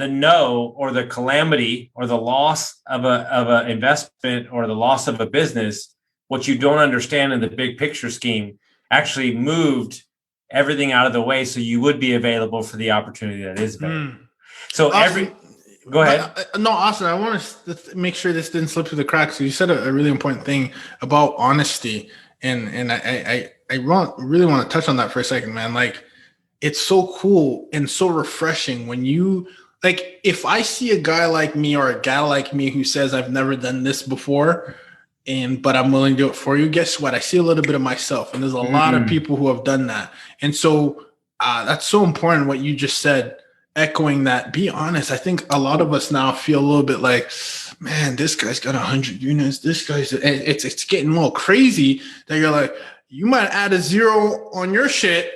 no, or the calamity, or the loss of a investment, or the loss of a business, what you don't understand in the big picture scheme, actually moved everything out of the way so you would be available for the opportunity that is available. So Austin, go ahead. No, Austin, I want to make sure this didn't slip through the cracks. So you said a really important thing about honesty, and I really want to touch on that for a second, man. Like, it's so cool and so refreshing when you, like, if I see a guy like me or a gal like me who says I've never done this before, but I'm willing to do it for you, guess what? I see a little bit of myself, and there's a lot of people who have done that. And so that's so important what you just said, echoing that. Be honest. I think a lot of us now feel a little bit like, man, this guy's got 100 units. This guy's, it's getting a little crazy that you're like, you might add a zero on your shit.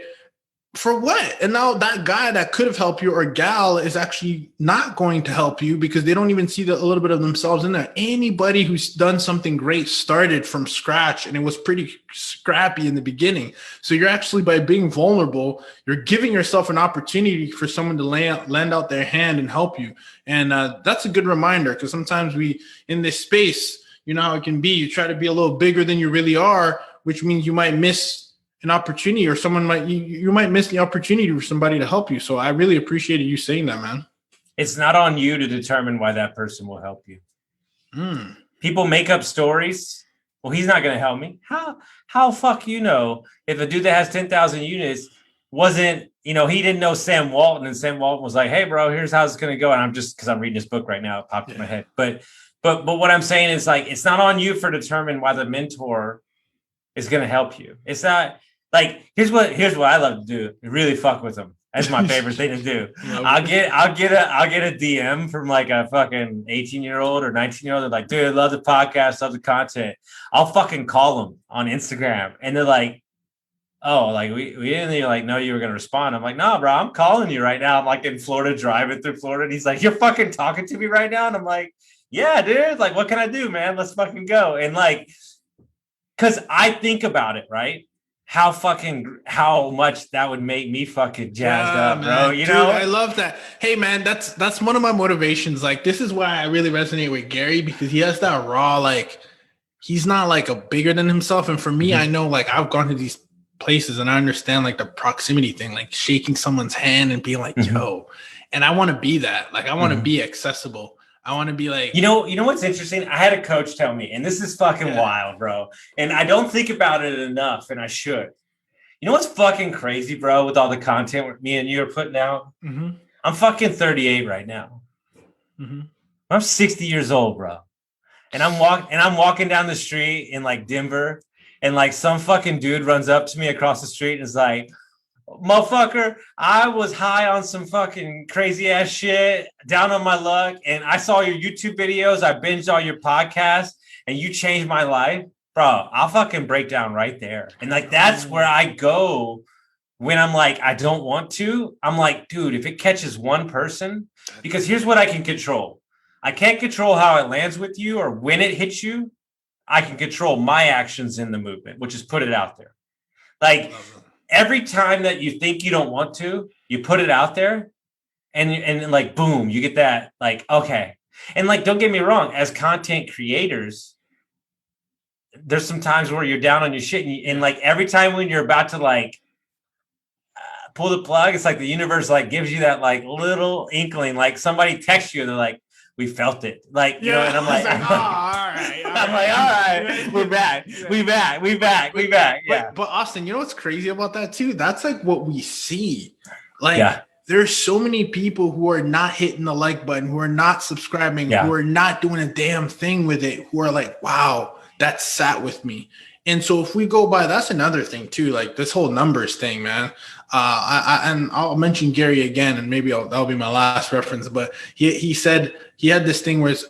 For what? And now that guy that could have helped you, or gal, is actually not going to help you because they don't even see a little bit of themselves in there. Anybody who's done something great started from scratch, and it was pretty scrappy in the beginning. So you're actually, by being vulnerable, you're giving yourself an opportunity for someone to lend out their hand and help you. And that's a good reminder, because sometimes we, in this space, you know how it can be. You try to be a little bigger than you really are, which means you might miss an opportunity, or you might miss the opportunity for somebody to help you. So I really appreciated you saying that, man. It's not on you to determine why that person will help you. People make up stories. Well, he's not going to help me. How fuck you know if a dude that has 10,000 units wasn't, he didn't know Sam Walton, and Sam Walton was like, hey bro, here's how it's going to go. And I'm just, because I'm reading this book right now, it popped in my head. But what I'm saying is, like, it's not on you for determine why the mentor is going to help you. It's not. Like, here's what I love to do. Really fuck with them. That's my favorite thing to do. I'll get a DM from like a fucking 18-year-old or 19-year-old. They're like, dude, love the podcast, love the content. I'll fucking call them on Instagram, and they're like, oh, like we didn't even like know you were gonna respond. I'm like, no, bro, I'm calling you right now. I'm like in Florida, driving through Florida, and he's like, you're fucking talking to me right now, and I'm like, yeah, dude. Like, what can I do, man? Let's fucking go. And like, because I think about it, right? How much that would make me fucking jazzed up, bro. Dude, I love that. Hey, man, that's one of my motivations. Like, this is why I really resonate with Gary, because he has that raw, like, he's not like a bigger than himself. And for me, I know, like, I've gone to these places and I understand like the proximity thing, like shaking someone's hand and being like, yo, and I want to be that. Like, I want to be accessible. I want to be like, you know what's interesting? I had a coach tell me, and this is fucking wild, bro. And I don't think about it enough, and I should. You know what's fucking crazy, bro, with all the content me and you are putting out? I'm fucking 38 right now. I'm 60 years old, bro. And I'm walking down the street in like Denver, and like some fucking dude runs up to me across the street and is like, motherfucker, I was high on some fucking crazy ass shit, down on my luck, and I saw your YouTube videos, I binged all your podcasts, and you changed my life. Bro, I'll fucking break down right there. And like, that's where I go when I'm like, I don't want to. I'm like, dude, if it catches one person, because here's what I can control. I can't control how it lands with you or when it hits you. I can control my actions in the movement, which is put it out there. Like, every time that you think you don't want to, you put it out there, and like, boom, you get that, like, okay. And like, don't get me wrong, as content creators, there's some times where you're down on your shit, and like every time when you're about to like pull the plug, it's like the universe like gives you that like little inkling, like somebody texts you and they're like, we felt it, like, you know, and I'm like, all right. I'm like, all right, we back. Yeah. But Austin, you know what's crazy about that too? That's like what we see. Like, there's so many people who are not hitting the like button, who are not subscribing, who are not doing a damn thing with it, who are like, wow, that sat with me. And so if we go by, that's another thing too, like this whole numbers thing, man. And I'll mention Gary again, and maybe that'll be my last reference. But he said he had this thing where it's,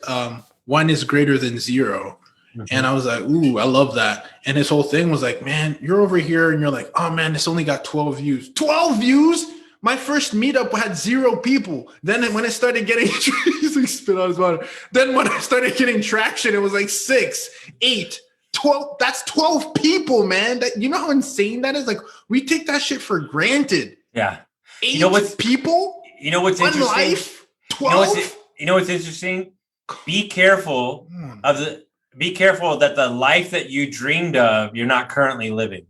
1 is greater than 0. Mm-hmm. And I was like, ooh, I love that. And his whole thing was like, man, you're over here and you're like, oh man, this only got 12 views. 12 views? My first meetup had 0 people. Then when it started getting spit out his water. Then when I started getting traction, it was like 6, 8, 12. That's 12 people, man. That, you know how insane that is? Like, we take that shit for granted. Yeah. 8 people? You know what's interesting? Life? 12? You know what's interesting? Be careful that the life that you dreamed of, you're not currently living.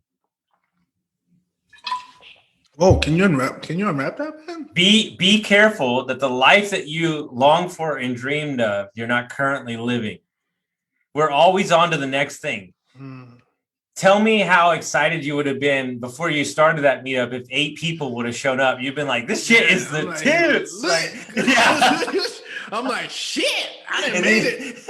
Oh, can you unwrap that, man? Be careful that the life that you longed for and dreamed of, you're not currently living. We're always on to the next thing. Tell me how excited you would have been before you started that meetup if 8 people would have shown up. You've been like, this shit is the tits. Yeah. I'm like, shit, I didn't make it.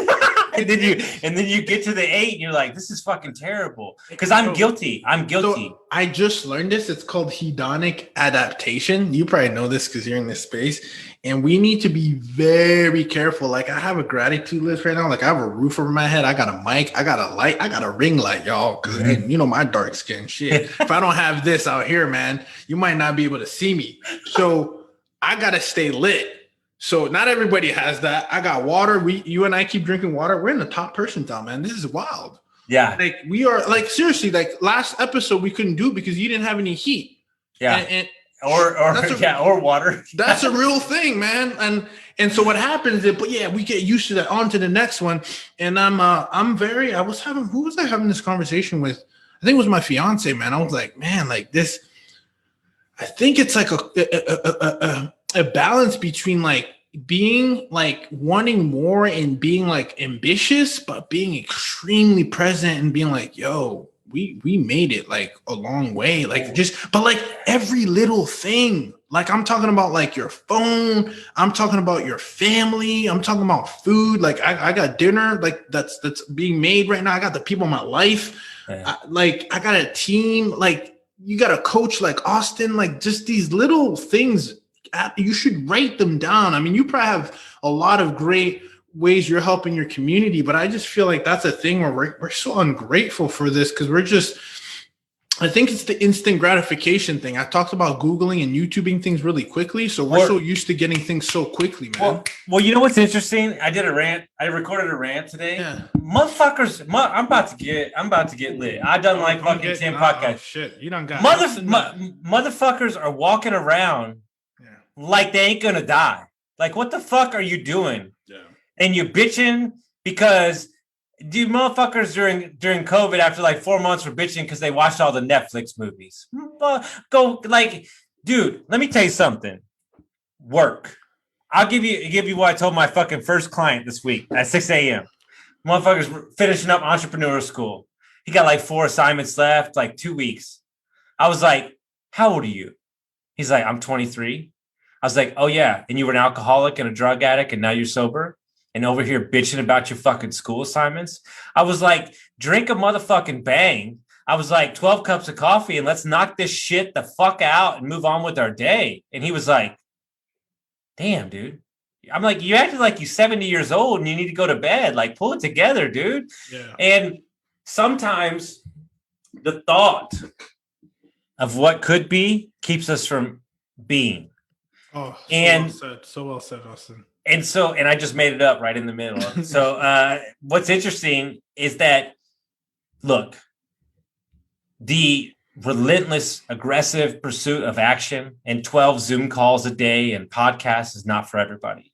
and then you get to the 8 and you're like, this is fucking terrible. Because I'm guilty. So I just learned this. It's called hedonic adaptation. You probably know this because you're in this space. And we need to be very careful. Like, I have a gratitude list right now. Like, I have a roof over my head. I got a mic. I got a light. I got a ring light, y'all. Because, you know, my dark skin shit. If I don't have this out here, man, you might not be able to see me. So I got to stay lit. So not everybody has that. I got water. You and I keep drinking water. We're in the top percentile, man. This is wild. Yeah. Like, we are, like, seriously, like, last episode we couldn't do because you didn't have any heat. Yeah. Or water. That's a real thing, man. And so what happens is, but yeah, we get used to that. On to the next one. And who was I having this conversation with? I think it was my fiance, man. I was like, man, like this, I think it's like a balance between like being like wanting more and being like ambitious, but being extremely present and being like, yo, we made it like a long way. Like but like every little thing, like I'm talking about like your phone, I'm talking about your family, I'm talking about food. Like I got dinner like that's being made right now. I got the people in my life. Yeah. I got a team, like you got a coach like Austin, like just these little things. You should write them down. I mean, you probably have a lot of great ways you're helping your community, but I just feel like that's a thing where we're so ungrateful for this because I think it's the instant gratification thing. I talked about Googling and YouTubing things really quickly, so we're so used to getting things so quickly, man. Well, you know what's interesting? I did a rant. I recorded a rant today. Yeah. Motherfuckers, I'm about to get lit. I done like fucking 10 podcasts. Oh, shit, you done got motherfuckers are walking around like they ain't gonna die. Like, what the fuck are you doing? Yeah. And you're bitching because dude, motherfuckers during COVID after like 4 months were bitching because they watched all the Netflix movies. Go like, dude, let me tell you something. Work. I'll give you what I told my fucking first client this week at 6 a.m. Motherfuckers finishing up entrepreneur school. He got like 4 assignments left, like 2 weeks. I was like, how old are you? He's like, I'm 23. I was like, oh yeah. And you were an alcoholic and a drug addict and now you're sober and over here bitching about your fucking school assignments. I was like, drink a motherfucking bang. I was like, 12 cups of coffee and let's knock this shit the fuck out and move on with our day. And he was like, damn, dude. I'm like, you acted like you're 70 years old and you need to go to bed. Like, pull it together, dude. Yeah. And sometimes the thought of what could be keeps us from being. Oh, so well said, Austin. And I just made it up right in the middle. So what's interesting is that, look, the relentless, aggressive pursuit of action and 12 Zoom calls a day and podcasts is not for everybody.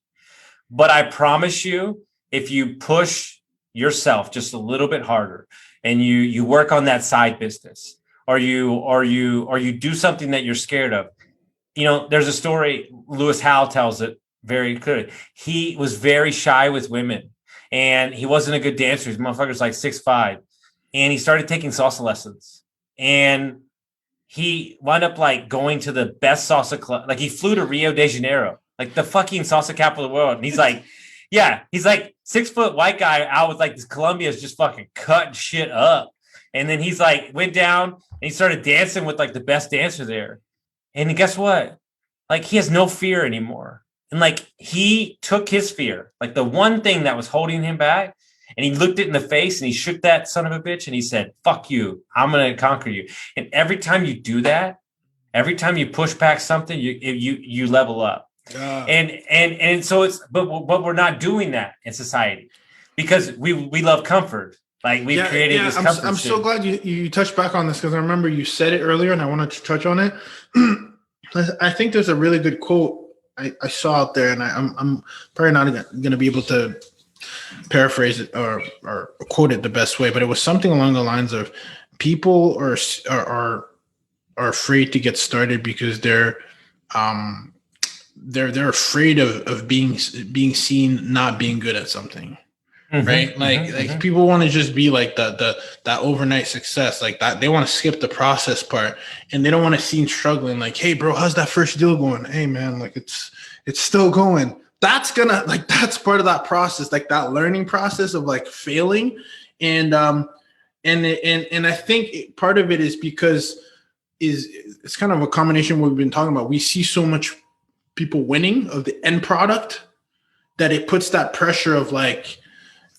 But I promise you, if you push yourself just a little bit harder and you work on that side business or you do something that you're scared of, you know, there's a story, Lewis Howell tells it very clearly. He was very shy with women and he wasn't a good dancer. His motherfucker's like 6'5", and he started taking salsa lessons and he wound up like going to the best salsa club. Like he flew to Rio de Janeiro, like the fucking salsa capital of the world. And he's like, yeah, he's like 6 foot white guy out with like this Colombia's just fucking cutting shit up. And then he's like, went down and he started dancing with like the best dancer there. And guess what? Like, he has no fear anymore. And like, he took his fear, like the one thing that was holding him back, and he looked it in the face and he shook that son of a bitch and he said, fuck you, I'm going to conquer you. And every time you do that, every time you push back something, you level up. And so but we're not doing that in society because we love comfort. Like, we've created this comfort. I'm so glad you touched back on this, because I remember you said it earlier and I wanted to touch on it. I think there's a really good quote I saw out there, and I'm probably not going to be able to paraphrase it or quote it the best way, but it was something along the lines of, people are afraid to get started because they're afraid of being seen not being good at something. Right? Like people want to just be like that overnight success, like that. They want to skip the process part, and they don't want to seem struggling. Like, hey bro, how's that first deal going? Hey man, like it's still going. That's part of that process, like that learning process of like failing. And I think part of it is because it's kind of a combination of what we've been talking about. We see so much people winning of the end product that it puts that pressure of like,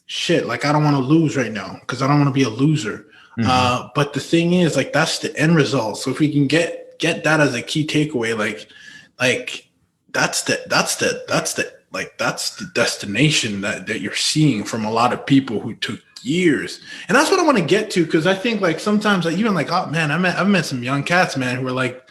shit, like I don't want to lose right now because I don't want to be a loser. But the thing is, like, that's the end result. So if we can get that as a key takeaway, like that's the destination that you're seeing from a lot of people who took years. And that's what I want to get to, because I think like sometimes, like, even like, oh man, I've met some young cats, man, who are like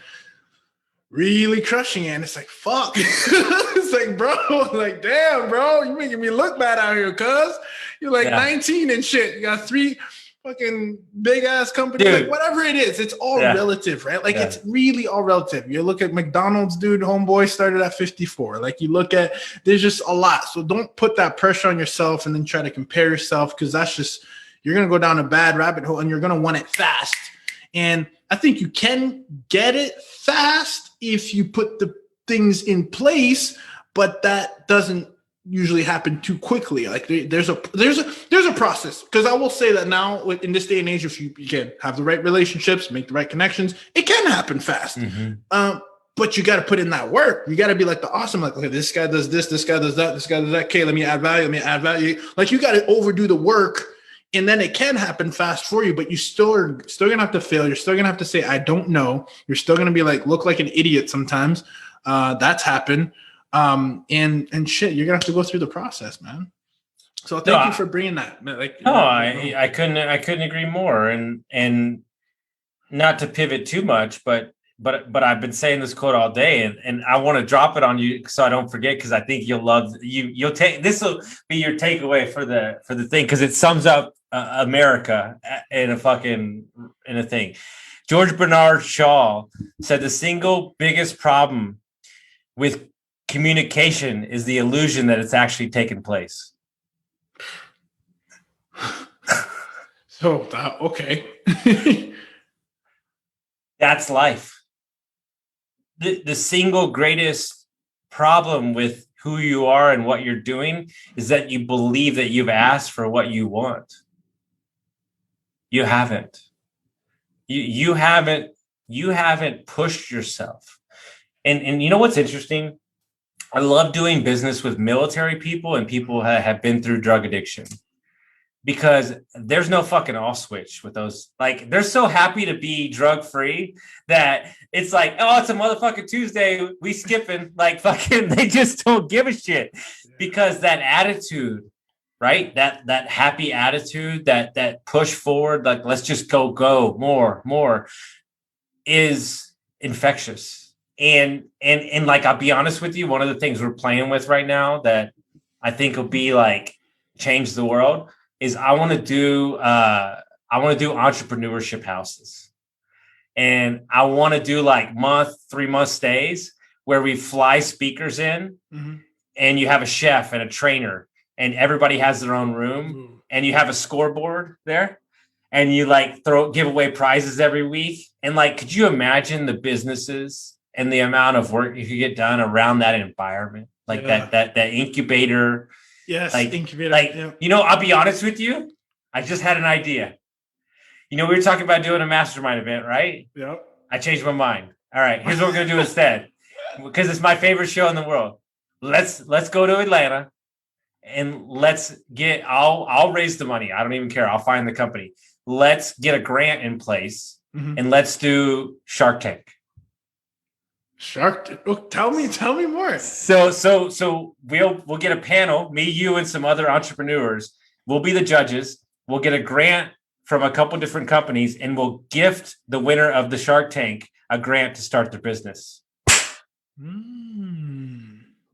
really crushing it, and it's like, fuck. It's like, bro, like, damn, bro, you making me look bad out here, cuz you're like 19 and shit. You got 3 fucking big ass companies, like whatever it is, it's all relative, right? Like it's really all relative. You look at McDonald's, dude, homeboy started at 54. Like, you look at, there's just a lot. So don't put that pressure on yourself and then try to compare yourself, because that's just, you're gonna go down a bad rabbit hole and you're gonna want it fast. And I think you can get it fast if you put the things in place, but that doesn't usually happen too quickly. Like there's a process, because I will say that now in this day and age, if you can have the right relationships, make the right connections, it can happen fast. But you got to put in that work. You got to be like the awesome, like, okay, this guy does this guy does that, this guy does that. Okay, let me add value. Like, you got to overdo the work, and then it can happen fast for you, but you still gonna have to fail. You're still gonna have to say, I don't know. You're still gonna be like, look like an idiot sometimes. That's happened. And shit, you're gonna have to go through the process, man. So thank you for bringing that. Like, I couldn't agree more. And not to pivot too much, but I've been saying this quote all day, and I want to drop it on you so I don't forget, because I think you'll love you'll take this will be your takeaway for the thing, because it sums up America in a thing. George Bernard Shaw said the single biggest problem with communication is the illusion that it's actually taken place. So okay. That's life. The single greatest problem with who you are and what you're doing is that you believe that you've asked for what you want. You haven't. You haven't pushed yourself. And you know what's interesting? I love doing business with military people and people who have been through drug addiction, because there's no fucking off switch with those. Like, they're so happy to be drug free that it's like, oh, it's a motherfucking Tuesday, we skipping. Like, fucking, they just don't give a shit, because that attitude, right? That happy attitude, that push forward, like, let's just go more is infectious. And like, I'll be honest with you, one of the things we're playing with right now that I think will be like change the world is I want to do entrepreneurship houses. And I want to do like 3-month stays where we fly speakers in, and you have a chef and a trainer, and everybody has their own room, and you have a scoreboard there, and you like give away prizes every week. And like, could you imagine the businesses and the amount of work you could get done around that environment? Like that incubator. Yes, like, incubator. Like, you know, I'll be honest with you. I just had an idea. we were talking about doing a mastermind event, right? Yep. I changed my mind. All right, here's what we're gonna do instead, because it's my favorite show in the world. Let's go to Atlanta, and I'll raise the money. I don't even care. I'll find the company. Let's get a grant in place, and let's do Shark Tank. Tell me more. So we'll get a panel, me, you, and some other entrepreneurs. We'll be the judges. We'll get a grant from a couple different companies, and we'll gift the winner of the Shark Tank a grant to start their business.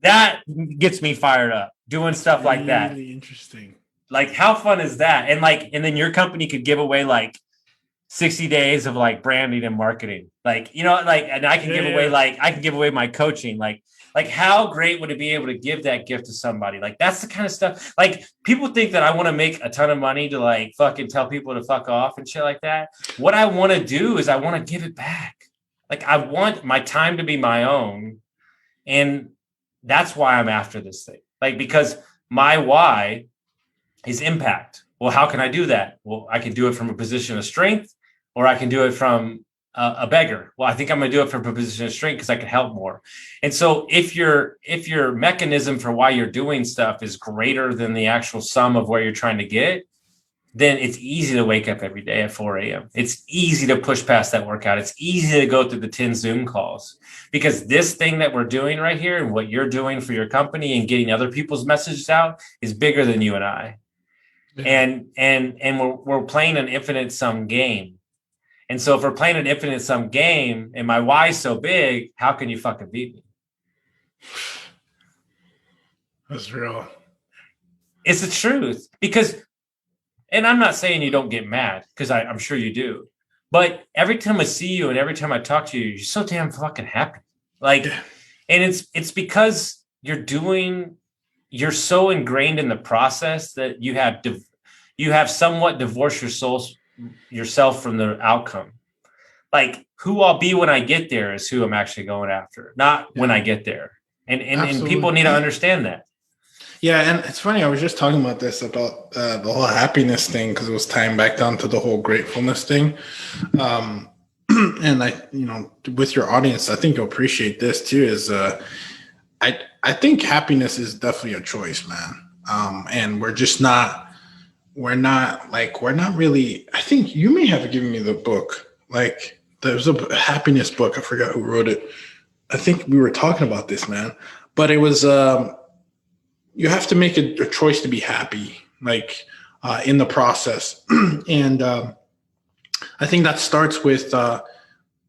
That gets me fired up, doing stuff like that. Really interesting. Like, how fun is that? And then your company could give away like 60 days of like branding and marketing. Like, and I can give away, I can give away my coaching. Like how great would it be able to give that gift to somebody? Like, that's the kind of stuff. Like, people think that I want to make a ton of money to like fucking tell people to fuck off and shit like that. What I want to do is I want to give it back. Like, I want my time to be my own. And that's why I'm after this thing. Like, because my why is impact. Well, how can I do that? Well, I can do it from a position of strength, or I can do it from a beggar. Well, I think I'm going to do it from a position of strength because I can help more. And so if your mechanism for why you're doing stuff is greater than the actual sum of where you're trying to get, then it's easy to wake up every day at 4 a.m. It's easy to push past that workout. It's easy to go through the 10 Zoom calls, because this thing that we're doing right here and what you're doing for your company and getting other people's messages out is bigger than you and I. Yeah. And we're playing an infinite sum game. And so if we're playing an infinite sum game and my why is so big, how can you fucking beat me? That's real. It's the truth. Because, and I'm not saying you don't get mad, because I'm sure you do. But every time I see you and every time I talk to you, you're so damn fucking happy. Like, and it's because you're so ingrained in the process that you have somewhat divorced yourself from the outcome. Like, who I'll be when I get there is who I'm actually going after, not when I get there. And people need to understand that. Yeah, and it's funny. I was just talking about this, about the whole happiness thing, because it was tying back down to the whole gratefulness thing. And with your audience, I think you'll appreciate this too. Is I think happiness is definitely a choice, man. And we're not really. I think you may have given me the book. Like, there was a happiness book. I forgot who wrote it. I think we were talking about this, man. But it was. You have to make a choice to be happy, like in the process. And I think that starts with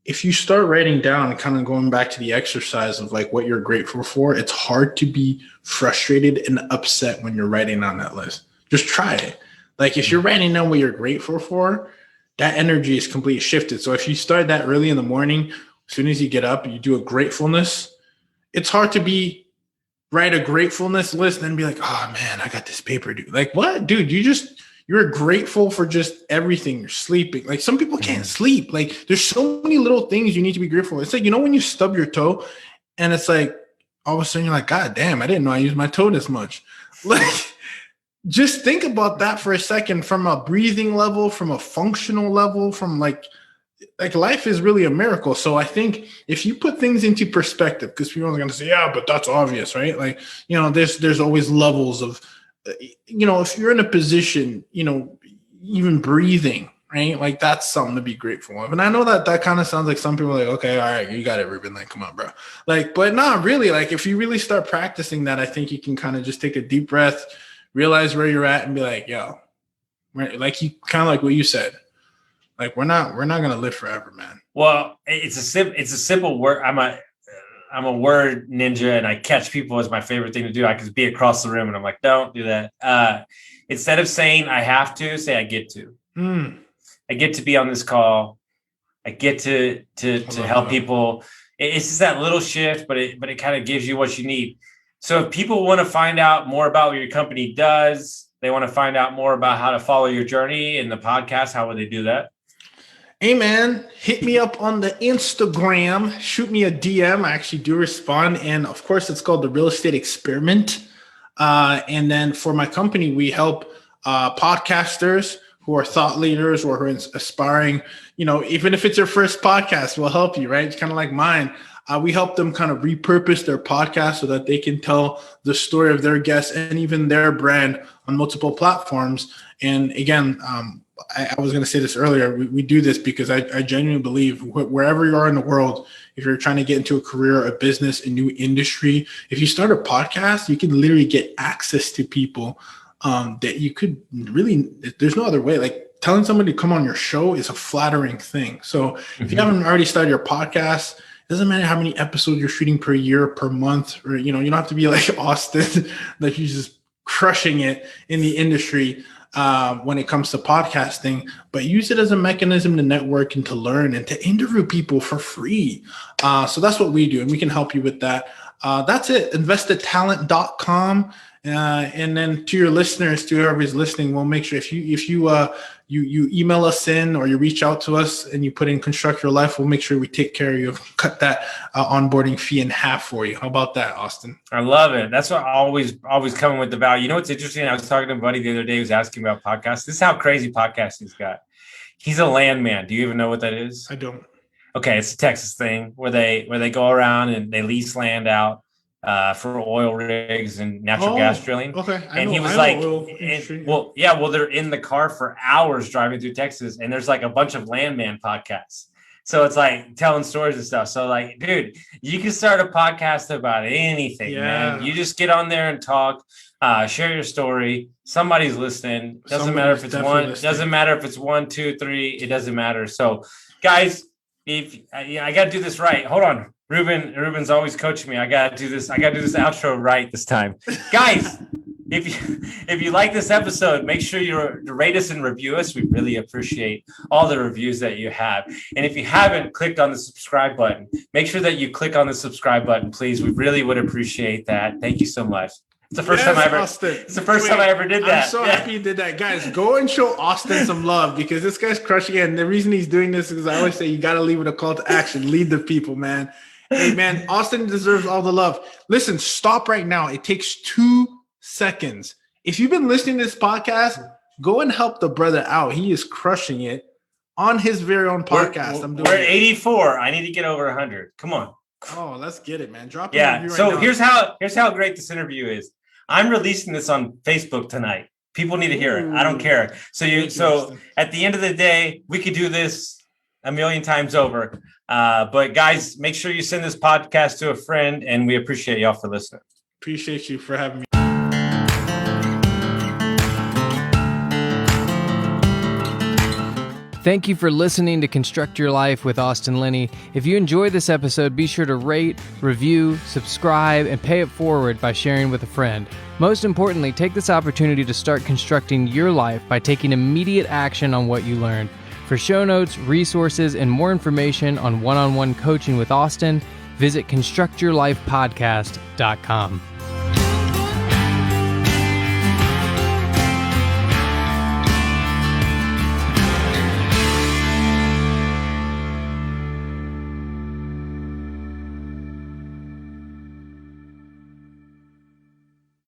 if you start writing down and kind of going back to the exercise of like what you're grateful for, it's hard to be frustrated and upset when you're writing on that list. Just try it. Like, if you're writing down what you're grateful for, that energy is completely shifted. So if you start that early in the morning, as soon as you get up, you do a gratefulness, it's hard to write a gratefulness list and be like, oh man, I got this paper due. Like, what, dude? You're grateful for just everything. You're sleeping. Like, some people can't sleep. Like, there's so many little things you need to be grateful for. It's like, when you stub your toe and it's like, all of a sudden you're like, God damn, I didn't know I used my toe this much. Like, just think about that for a second, from a breathing level, from a functional level, from like life is really a miracle. So I think if you put things into perspective, because people are going to say, yeah, but that's obvious, right? Like, there's always levels of, if you're in a position, even breathing, right? Like, that's something to be grateful of. And I know that kind of sounds like some people are like, okay, all right, you got it, Ruben. Like, come on, bro. Like, but not really. Like, if you really start practicing that, I think you can kind of just take a deep breath, realize where you're at, and be like, yo, like, you kind of like what you said. Like, we're not gonna live forever, man. Well, it's a simple word. I'm a word ninja, and I catch people as my favorite thing to do. I could be across the room, and I'm like, don't do that. Instead of saying I have to, say I get to. I get to be on this call. I get to help people. It's just that little shift, but it kind of gives you what you need. So if people want to find out more about what your company does, they want to find out more about how to follow your journey in the podcast, how would they do that? Hey, man, hit me up on the Instagram. Shoot me a DM. I actually do respond. And, of course, it's called The Real Estate Experiment. And then for my company, we help podcasters who are thought leaders or who are aspiring, even if it's your first podcast, we'll help you, right? It's kind of like mine. We help them kind of repurpose their podcast so that they can tell the story of their guests and even their brand on multiple platforms. And again, I was going to say this earlier. We do this because I genuinely believe wherever you are in the world, if you're trying to get into a career, a business, a new industry, if you start a podcast, you can literally get access to people that you could really, there's no other way. Like telling somebody to come on your show is a flattering thing. So if you haven't already started your podcast, it doesn't matter how many episodes you're shooting per year, per month, or, you don't have to be like Austin, that you're just crushing it in the industry when it comes to podcasting, but use it as a mechanism to network and to learn and to interview people for free. So that's what we do, and we can help you with that. That's it. Investedtalent.com. And then to your listeners, to whoever's listening, we'll make sure if you email us in or you reach out to us and you put in Construct Your Life, we'll make sure we take care of you, cut that onboarding fee in half for you. How about that, Austin? I love it. That's what always coming with the value. You know what's interesting? I was talking to a buddy the other day who was asking about podcasts. This is how crazy podcasting's got. He's a landman. Do you even know what that is? I don't. Okay, it's a Texas thing where they go around and they lease land out for oil rigs and natural gas drilling. Okay. He was like, they're in the car for hours driving through Texas, and there's like a bunch of landman podcasts. So it's like telling stories and stuff. So like, dude, you can start a podcast about anything, man. You just get on there and talk, share your story. Somebody's listening. Doesn't matter if it's one. Doesn't matter if it's 1, 2, 3. It doesn't matter. So, guys, if I got to do this right. Hold on. Ruben's always coaching me. I gotta do this outro right this time. Guys, if you like this episode, make sure you rate us and review us. We really appreciate all the reviews that you have. And if you haven't clicked on the subscribe button, make sure that you click on the subscribe button, please. We really would appreciate that. Thank you so much. It's the first time I ever. Austin. It's the first time I ever did that. I'm so happy you did that, guys. Go and show Austin some love because this guy's crushing it. And the reason he's doing this is I always say you got to leave with a call to action. Lead the people, man. Hey, man, Austin deserves all the love. Listen, stop right now. It takes 2 seconds. If you've been listening to this podcast, go and help the brother out. He is crushing it on his very own podcast. We're at 84. I need to get over 100. Come on. Oh, let's get it, man. Drop it. Yeah. So here's how great this interview is. I'm releasing this on Facebook tonight. People need to hear it. I don't care. So at the end of the day, we could do this a million times over. But guys, make sure you send this podcast to a friend, and we appreciate y'all for listening. Appreciate you for having me. Thank you for listening to Construct Your Life with Austin Linney. If you enjoyed this episode, be sure to rate, review, subscribe, and pay it forward by sharing with a friend. Most importantly, take this opportunity to start constructing your life by taking immediate action on what you learned. For show notes, resources, and more information on one-on-one coaching with Austin, visit constructyourlifepodcast.com.